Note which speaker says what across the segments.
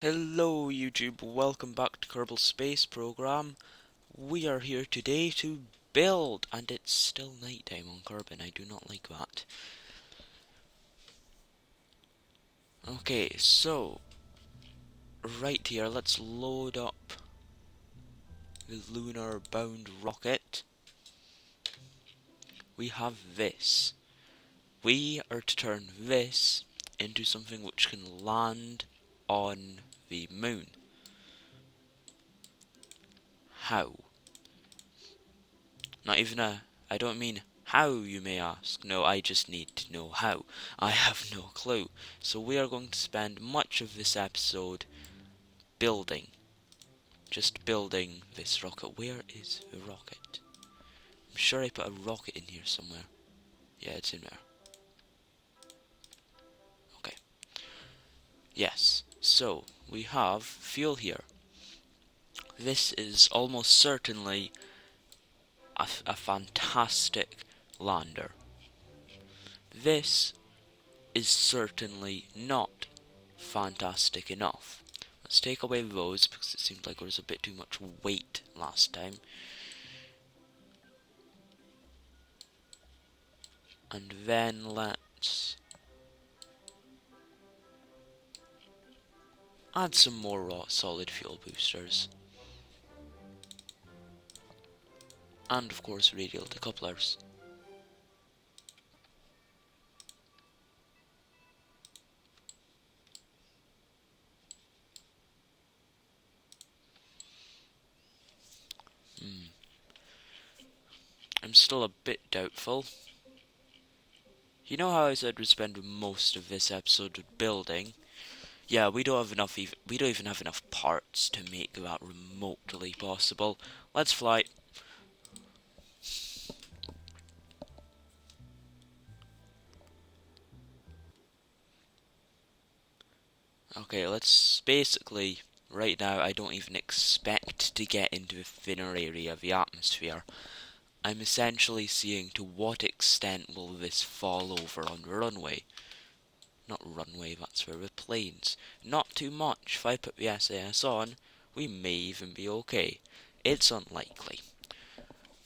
Speaker 1: Hello YouTube, welcome back to Kerbal Space Program. We are here today to build, and it's still nighttime on Kerbin. I do not like that. Okay, so right here, let's load up the lunar bound rocket. We have this. We are to turn this into something which can land on the moon. How? Not even I don't mean how, you may ask. No, I just need to know how. I have no clue. So we are going to spend much of this episode building. Just building this rocket. Where is the rocket? I'm sure I put a rocket in here somewhere. Yeah, it's in there. Okay. Yes. So, we have fuel here. This is almost certainly a fantastic lander. This is certainly not fantastic enough. Let's take away those because it seemed like there was a bit too much weight last time. And then let's add some more raw solid fuel boosters. And of course radial decouplers. I'm still a bit doubtful. You know how I said we'd spend most of this episode building? Yeah, we don't even have enough parts to make that remotely possible. Let's fly. Okay, let's basically, right now I don't even expect to get into a thinner area of the atmosphere. I'm essentially seeing to what extent will this fall over on the runway. Not runway, that's for the planes. Not too much. If I put the SAS on, we may even be okay. It's unlikely.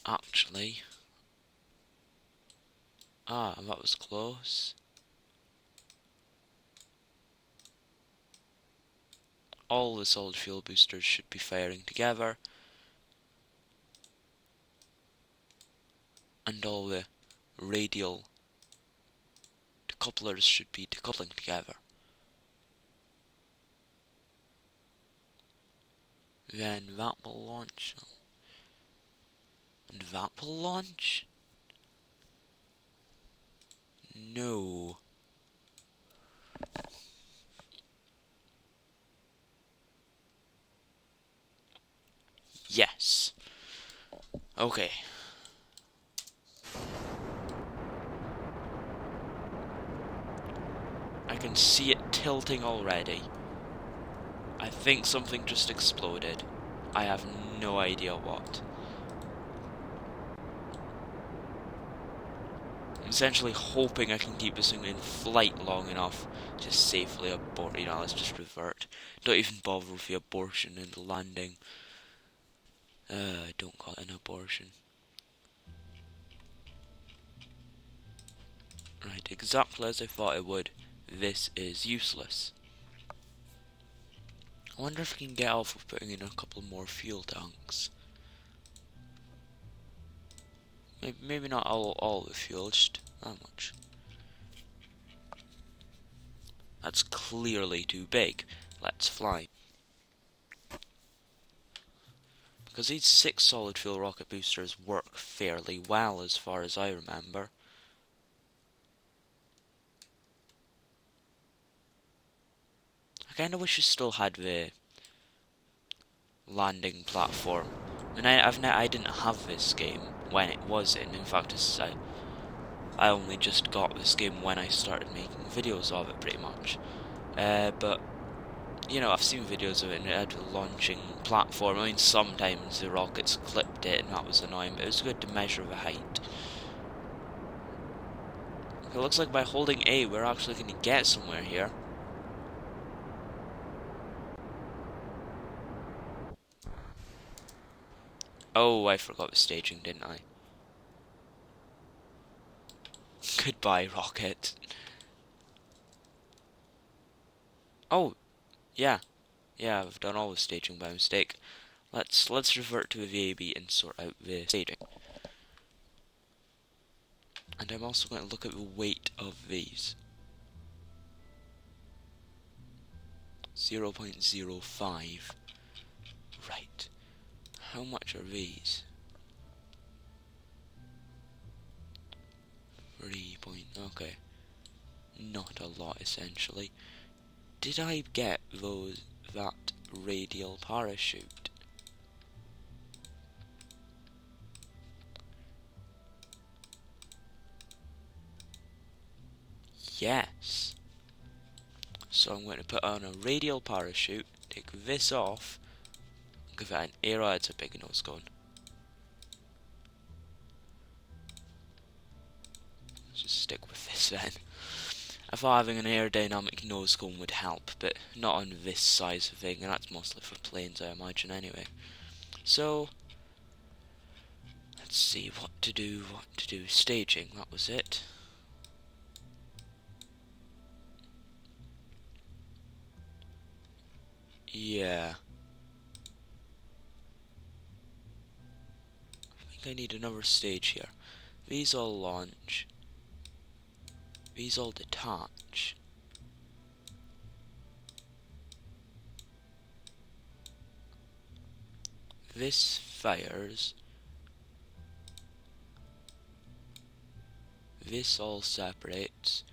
Speaker 1: Actually. Ah, that was close. All the solid fuel boosters should be firing together. And all the radial decouplers should be decoupling together. Then that will launch. And that will launch? No. Yes. Okay. I can see it tilting already. I think something just exploded. I have no idea what. I'm essentially hoping I can keep this thing in flight long enough to safely abort. You know, let's just revert. Don't even bother with the abortion and the landing. Don't call it an abortion. Right, exactly as I thought it would. This is useless. I wonder if I can get off with putting in a couple more fuel tanks. Maybe not all the fuel, just that much. That's clearly too big. Let's fly. Because these 6 solid fuel rocket boosters work fairly well as far as I remember. I kinda wish we still had the landing platform. And I didn't have this game when it was in fact I only just got this game when I started making videos of it pretty much. But you know, I've seen videos of it and it had a launching platform. I mean, sometimes the rockets clipped it and that was annoying, but it was good to measure the height. It looks like by holding A, we're actually going to get somewhere here. Oh, I forgot the staging, didn't I? Goodbye, rocket. Oh, yeah. Yeah, I've done all the staging by mistake. Let's revert to the VAB and sort out the staging. And I'm also going to look at the weight of these. 0.05. Right. How much are these? 3 point... Okay. Not a lot, essentially. Did I get that radial parachute? Yes. So I'm going to put on a radial parachute, take this off, give it an aero. It's a big nose cone. Let's just stick with this then. I thought having an aerodynamic nose cone would help, but not on this size of thing, and that's mostly for planes, I imagine, anyway. So, let's see what to do. Staging, that was it. Yeah. I think I need another stage here. These all launch. These all detach. This fires. This all separates.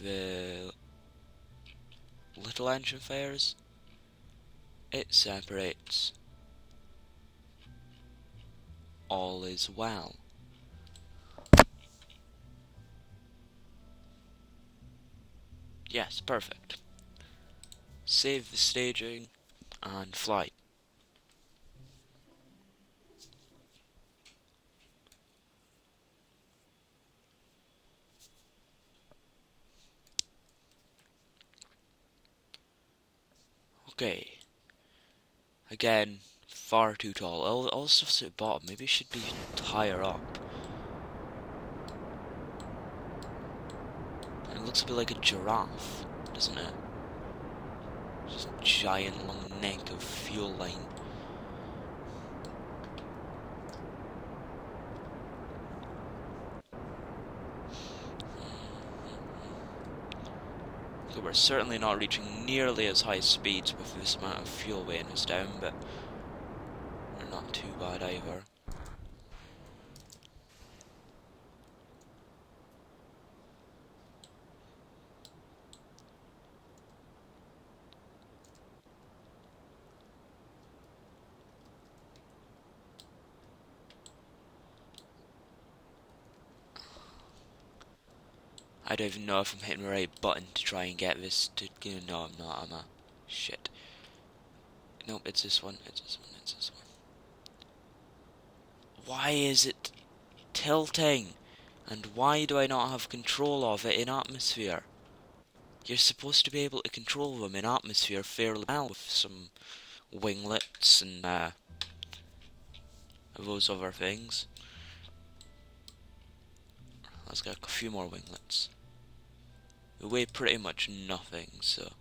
Speaker 1: The little engine fires. It separates. All is well. Yes, perfect. Save the staging and fly. Okay. Again, far too tall. All stuff's at the bottom. Maybe it should be higher up. And it looks a bit like a giraffe, doesn't it? Just a giant long neck of fuel line. So we're certainly not reaching nearly as high speeds with this amount of fuel weighing us down, but we're not too bad either. I don't even know if I'm hitting the right button to try and get this to... No, I'm not. I'm a... Shit. Nope, it's this one. It's this one. It's this one. Why is it tilting? And why do I not have control of it in atmosphere? You're supposed to be able to control them in atmosphere fairly well with some winglets and those other things. Let's get a few more winglets. They weigh pretty much nothing, so...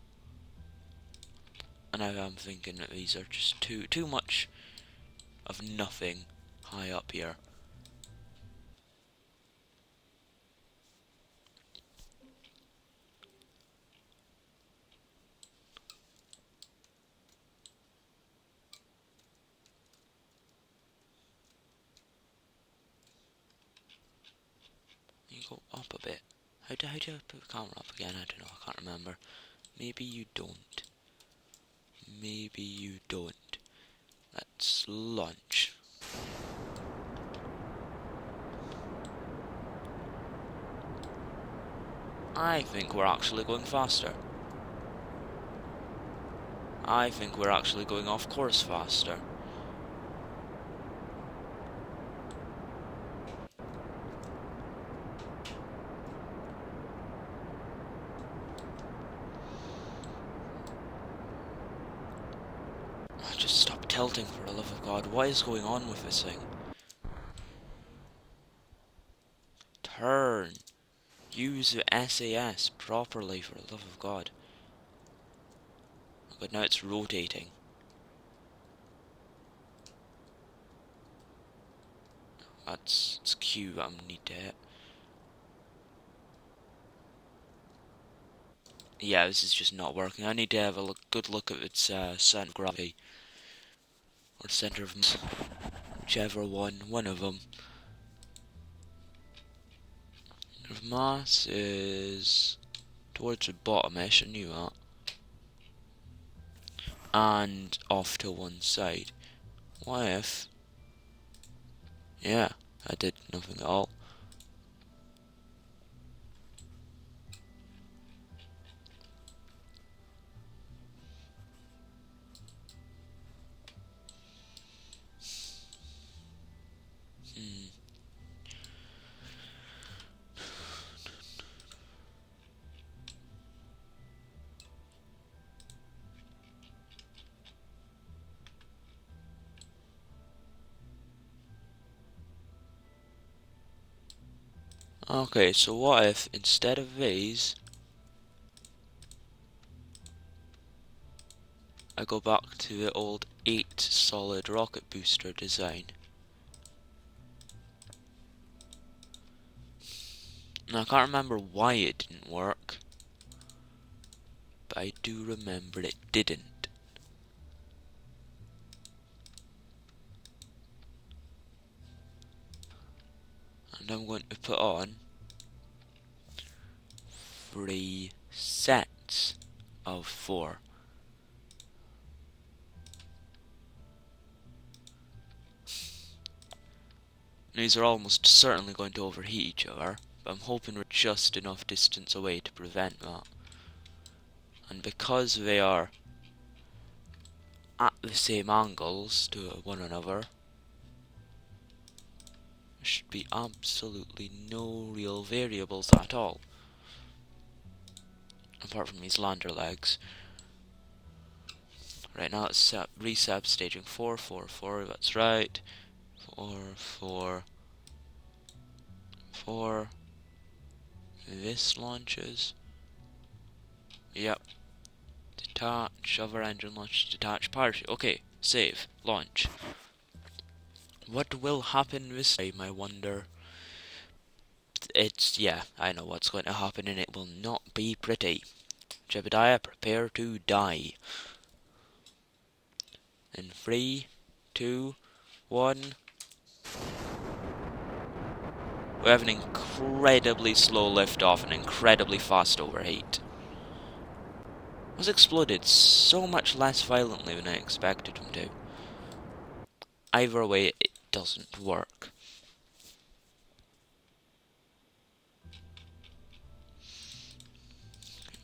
Speaker 1: And I'm thinking that these are just too much of nothing high up here. You go up a bit. How do I put the camera up again? I don't know, I can't remember. Maybe you don't. Maybe you don't. Let's launch. I think we're actually going faster. I think we're actually going off course faster. Oh, just stop tilting for the love of God. What is going on with this thing? Turn. Use the SAS properly for the love of God. But now it's rotating. It's Q that I need to hit. Yeah, this is just not working. I need to have a good look at its center of gravity. Or center of mass. Whichever one of them. Center of mass is towards the bottom-ish, I knew that. And off to one side. What if... Yeah, I did nothing at all. Okay, so what if instead of these, I go back to the old 8 solid rocket booster design. Now I can't remember why it didn't work, but I do remember it didn't. And I'm going to put on 3 sets of 4. These are almost certainly going to overheat each other, but I'm hoping we're just enough distance away to prevent that. And because they are at the same angles to one another, there should be absolutely no real variables at all. Apart from these lander legs. Right now it's resub staging 4, 4, 4, that's right. 4, 4, 4. This launches. Yep. Detach, other engine launch, detach, parachute. Okay, save, launch. What will happen this time, I wonder? Yeah, I know what's going to happen and it will not be pretty. Jebediah, prepare to die. In 3, 2, 1. We have an incredibly slow liftoff and incredibly fast overheat. Those exploded so much less violently than I expected them to. Either way, it doesn't work.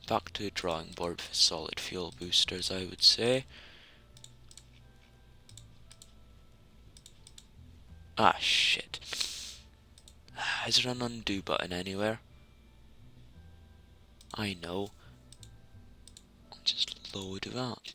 Speaker 1: Back to the drawing board for solid fuel boosters, I would say. Ah, shit. Is there an undo button anywhere? I know. I'll just load that.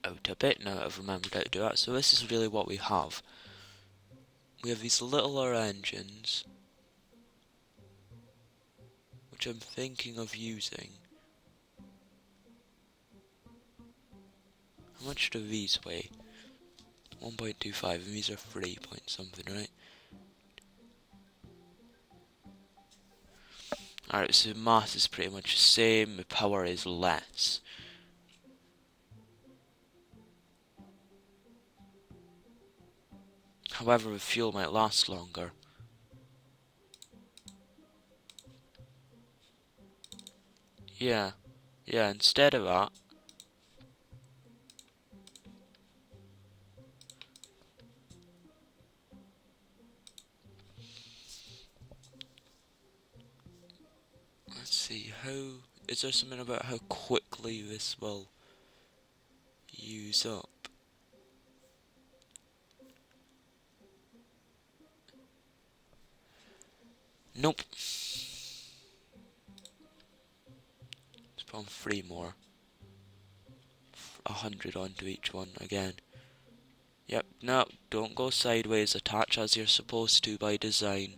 Speaker 1: Out a bit now that I've remembered how to do that. So this is really what we have. We have these littler engines, which I'm thinking of using. How much do these weigh? 1.25, and these are 3 point something, right? Alright, so the mass is pretty much the same, the power is less. However, the fuel might last longer. Yeah, instead of that, let's see, how is there something about how quickly this will use up? Nope. Let's put on 3 more. 100 onto each one again. Yep, no, don't go sideways, attach as you're supposed to by design.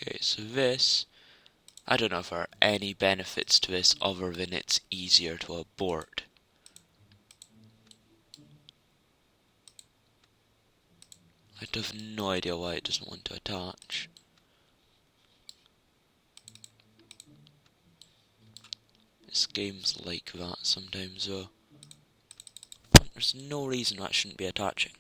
Speaker 1: Okay, so this, I don't know if there are any benefits to this other than it's easier to abort. I have no idea why it doesn't want to attach. This game's like that sometimes though. There's no reason that shouldn't be attaching.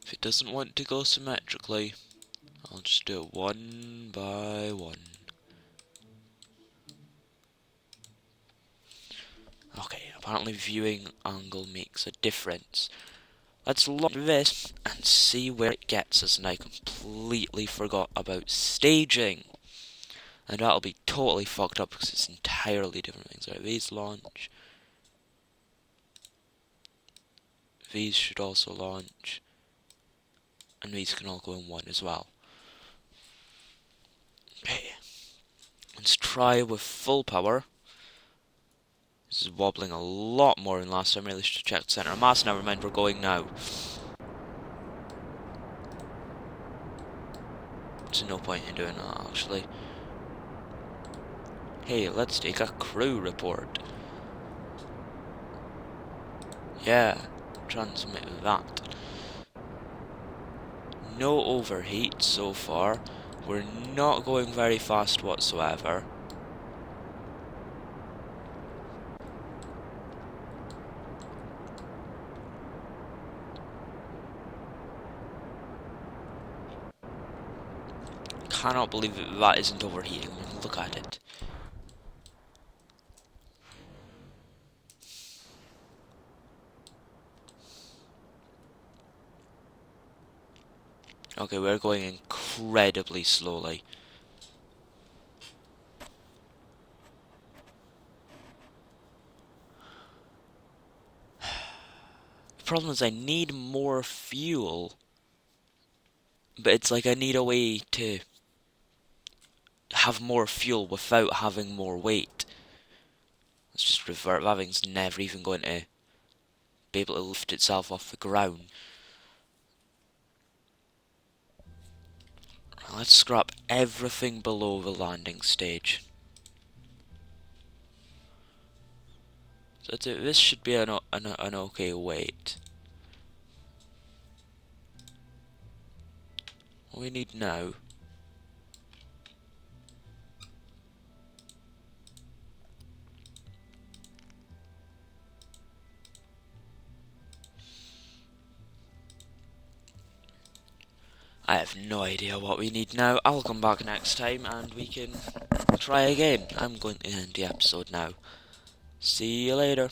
Speaker 1: If it doesn't want to go symmetrically, I'll just do it one by one. Okay, apparently viewing angle makes a difference. Let's look at this and see where it gets us, and I completely forgot about staging. And that'll be totally fucked up because it's entirely different things. Right, these launch. These should also launch. And these can all go in one as well. Okay. Let's try with full power. This is wobbling a lot more than last time. Really should check the center of mass. Never mind, we're going now. There's no point in doing that, actually. Hey, let's take a crew report. Yeah, transmit that. No overheat so far. We're not going very fast whatsoever. Cannot believe that isn't overheating. I mean, look at it. Okay, we're going incredibly slowly. The problem is I need more fuel. But it's like I need a way to have more fuel without having more weight. Let's just revert. That thing's never even going to be able to lift itself off the ground. Let's scrap everything below the landing stage. So this should be an okay weight. What we need now I have no idea what we need now. I'll come back next time and we can try again. I'm going to end the episode now. See you later.